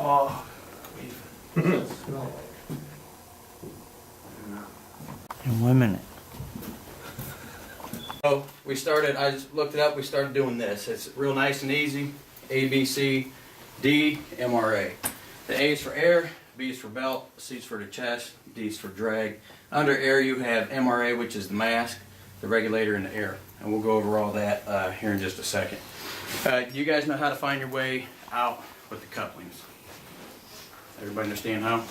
Oh, In 1 minute. So we started, I just looked it up, we started doing this. It's real nice and easy. A, B, C, D, MRA. The A is for air, B is for belt, C is for the chest, D is for drag. Under air you have MRA, which is the mask, the regulator, and the air. And we'll go over all that here in just a second. You guys know how to find your way out with the couplings. Everybody understand how?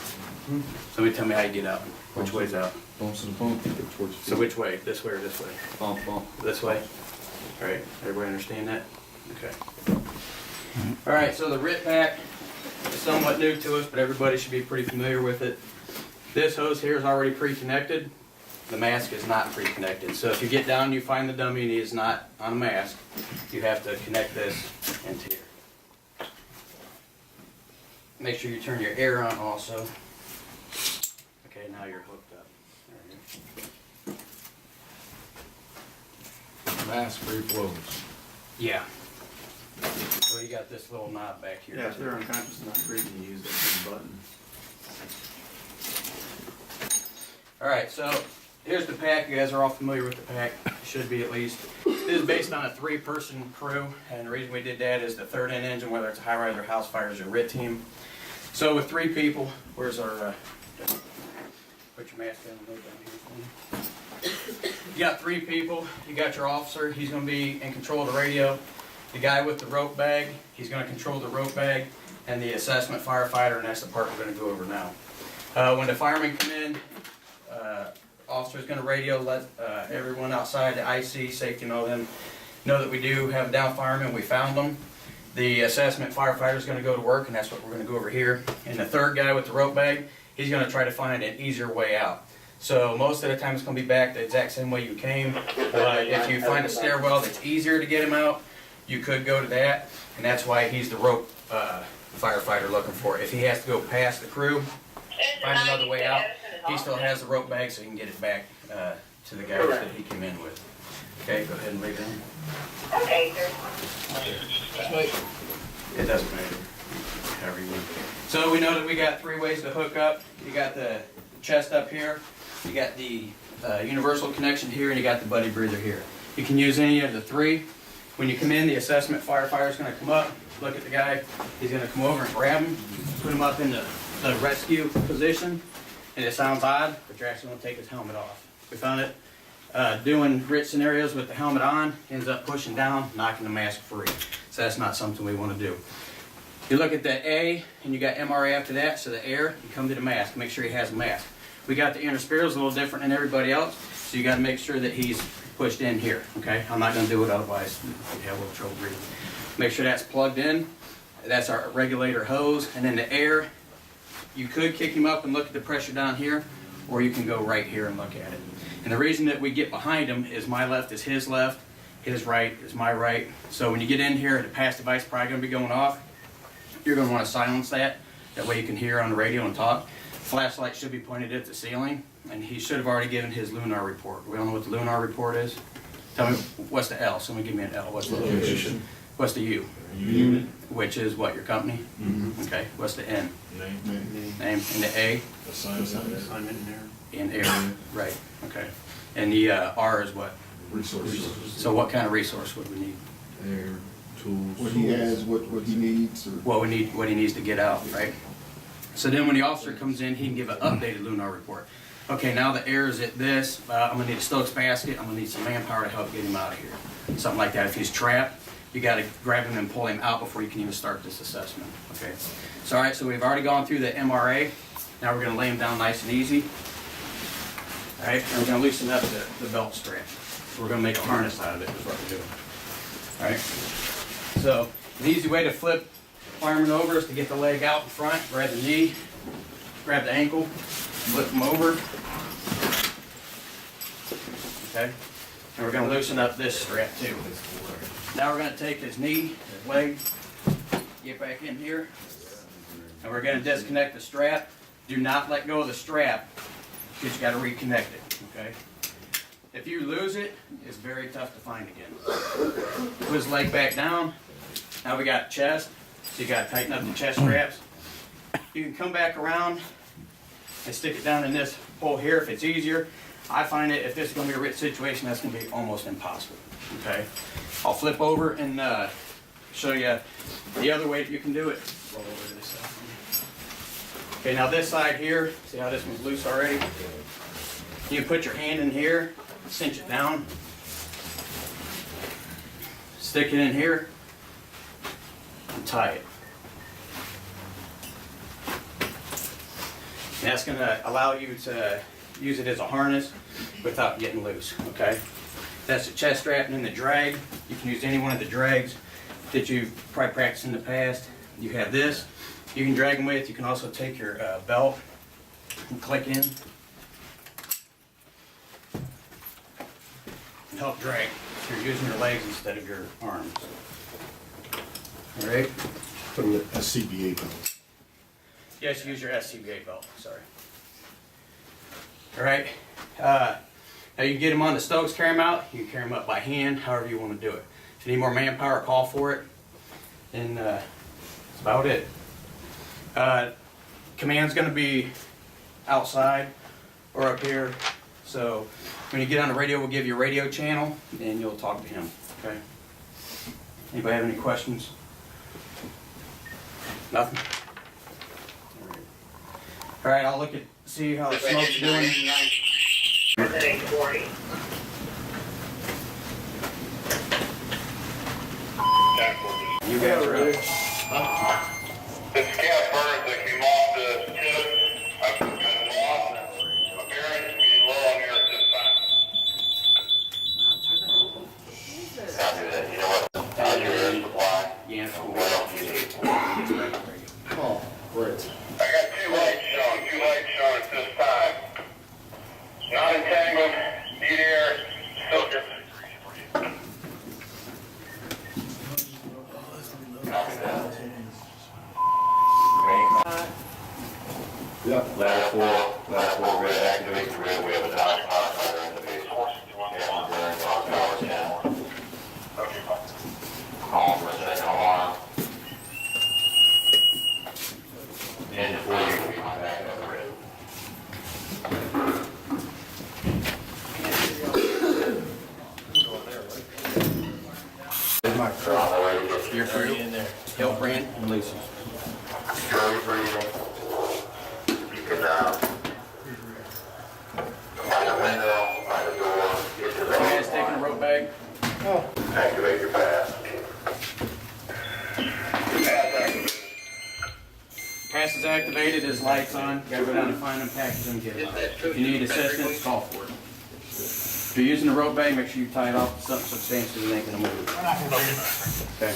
Somebody tell me how you get out. Which way's out? bumps and bump. So which way? This way or this way? Bump, bump. This way? Alright, everybody understand that? Okay. Alright, so the RIT pack is somewhat new to us, but everybody should be pretty familiar with it. This hose here is already pre-connected. The mask is not pre-connected. So if you get down and you find the dummy and he is not on a mask, you have to connect this into here. Make sure you turn your air on also. Okay, now you're hooked up. There you go. Mask free flows. Yeah. Well, you got this little knob back here. Yeah, if they're unconscious and not breathing, you use that button. Alright, so here's the pack. You guys are all familiar with the pack. Should be at least. This is based on a 3-person crew, and the reason we did that is the third in engine, whether it's a high rise or house fires or RIT team. So with 3 people, where's our put your mask down and lay down here for me. You got 3 people. You got your officer. He's going to be in control of the radio. The guy with the rope bag, he's going to control the rope bag, and the assessment firefighter, and that's the part we're going to go over now. When the firemen come in, officer's going to radio, let everyone outside the IC safety know that we do have a down fireman. We found them. The assessment firefighter is going to go to work, and that's what we're going to go over here. And the third guy with the rope bag, he's going to try to find an easier way out. So most of the time it's going to be back the exact same way you came. If you find a stairwell that's easier to get him out, you could go to that, and that's why he's the rope firefighter looking for it. If he has to go past the crew, find another way out, he still has the rope bag so he can get it back to the guys that he came in with. Okay, go ahead and lay down. Okay, sir. It doesn't matter. However you want. So we know that we got 3 ways to hook up. You got the chest up here, you got the universal connection here, and you got the buddy breather here. You can use any of the 3. When you come in, the assessment firefighter is going to come up, look at the guy. He's going to come over and grab him, put him up in the rescue position. And it sounds odd, but you're actually going to take his helmet off. We found it doing RIT scenarios with the helmet on, ends up pushing down, knocking the mask free. So that's not something we want to do. You look at the A, and you got MRA after that, so the air, you come to the mask, make sure he has a mask. We got the inner spirals a little different than everybody else, so you got to make sure that he's pushed in here, okay? I'm not going to do it, otherwise you have a little trouble breathing. Make sure that's plugged in. That's our regulator hose, and then the air, you could kick him up and look at the pressure down here, or you can go right here and look at it. And the reason that we get behind him is my left is his left, his right is my right. So when you get in here, the passive device is probably going to be going off. You're going to want to silence that. That way you can hear on the radio and talk. Flashlight should be pointed at the ceiling, and he should have already given his lunar report. We all know what the lunar report is? Tell me, what's the L? Someone give me an L. What's the location? What's the U? Unit. Which is what, your company? Mm-hmm. Okay, what's the N? Name. Name. And the A? Assignment. In air. Right, okay. And the R is what? Resources. So what kind of resource would we need? Air, tools. What he has, what he needs, or What he needs to get out, right? So then when the officer comes in, he can give an updated lunar report. Okay, now the air is at this. I'm gonna need a Stokes basket. I'm gonna need some manpower to help get him out of here. Something like that. If he's trapped, you gotta grab him and pull him out before you can even start this assessment. Okay. So all right, so we've already gone through the MRA. Now we're gonna lay him down nice and easy. All right, and we're gonna loosen up the belt strap. So we're gonna make a harness out of it, is what we're doing. All right. So an easy way to flip fireman over is to get the leg out in front, grab the knee, grab the ankle, flip them over. Okay? And we're going to loosen up this strap too. Now we're going to take his knee, his leg, get back in here, and we're going to disconnect the strap. Do not let go of the strap, because you got to reconnect it. Okay? If you lose it, it's very tough to find again. Put his leg back down. Now we got chest. So you got to tighten up the chest straps. you can come back around and stick it down in this hole here if it's easier. I find it, if this is gonna be a rich situation, that's gonna be almost impossible, okay? I'll flip over and show you the other way that you can do it. Roll over to this side. Okay, now this side here, see how this one's loose already? You put your hand in here, cinch it down, stick it in here, and tie it. And that's gonna allow you to use it as a harness without getting loose, okay? That's the chest strap, and then the drag. You can use any one of the drags that you've probably practiced in the past. You have this, you can drag them with. You can also take your belt and click in and help drag if you're using your legs instead of your arms. All right? From the SCBA belt. Yes, use your SCBA belt, sorry. All right, now you can get them on the Stokes, carry them out. You can carry them up by hand, however you want to do it. If you need more manpower, call for it. And that's about it. Command's gonna be outside or up here. So when you get on the radio, we'll give you a radio channel and you'll talk to him, okay? Anybody have any questions? Nothing? All right, I'll look at, see how the smoke's doing. At 8:40. You guys are up. The scout birds that came off the tip, I put them off. My bearings getting low on here at this time. Copy that. You know what? How's your air supply? Yeah, it's cool. What else do you need? Oh, great. I got two lights showing at this time. Not entangled, need air, filter. Yeah. Ladder 4, red, activate the red, we have a dot ladder in the base. Okay, fine. Call for a second alarm. And before you can be back up the red. They're on the way to get You're through. Help Brand and Lucy. Control breathing. You can, find a window, find a door, get to You guys the taking a rope bag? activate your pass. Pass is activated, his light's on. You gotta go down and find them, package them, get them out. If you need assistance, call for it. If you're using a rope bag, make sure you tie it off to something substantial that ain't gonna move. Okay.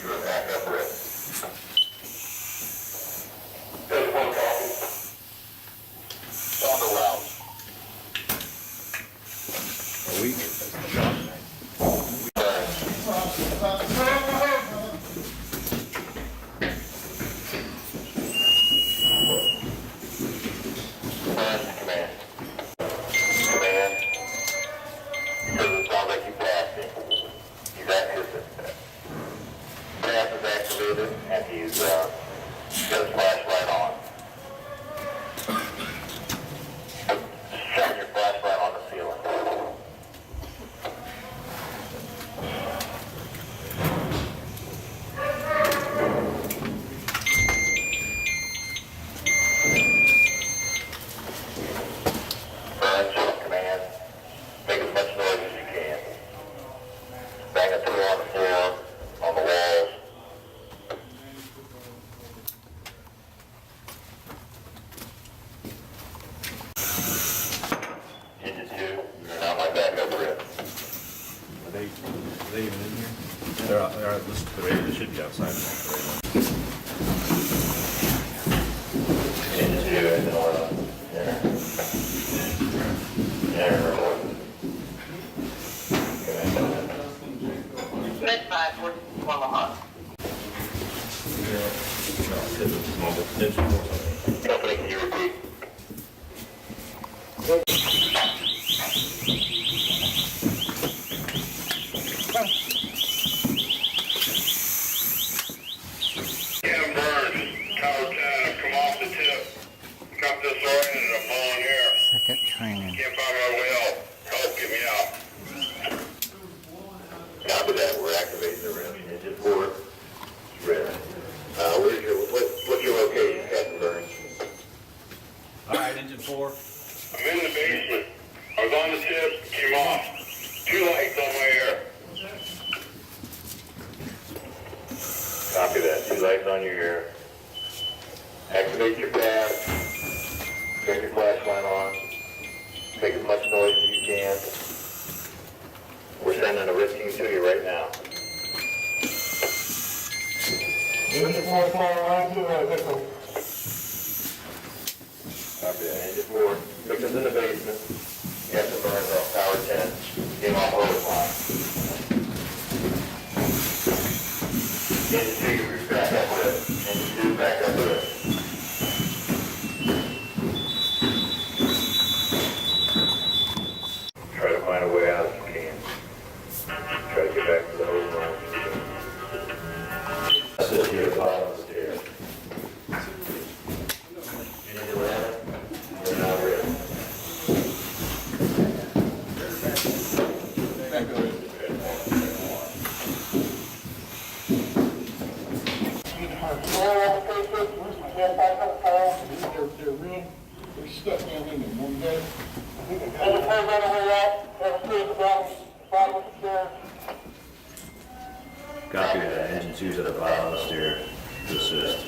You're back up red. There's one copy. On the route. Command. Command. It sounds like you passed him. He's active. Pass is activated and he's got his flashlight on. Shine your flashlight on the ceiling. Burn, command. Make as much noise as you can. Bang a tool on the floor, on the walls. Engine 2, you're not my backup rib. Are they even in here? They're listed the radio, they should be outside. Engine 2, engine 11. There. There, 11. Mid 5, Omaha. Company, can you repeat? Engine 4. Ready. What's your location, Captain Burns? All right, engine 4. I'm in the basement. I was on the tip, came off. 2 lights on my air. Copy that. 2 lights on your air. Activate your pad. Turn your flashlight on. Make as much noise as you can. We're sending a rescue to you right now. Copy that. Engine 4. Victims in the basement. Captain Burns off power 10. Came off overclock. Engine 2, back up with it. Engine 2, back up with it. Try to find a way out if you can. Try to get back to the hose line if you can. Sit here at the bottom of the stairs. Engine 11, you're now ready. Copy that. Engine 2's at the bottom of the stair to assist.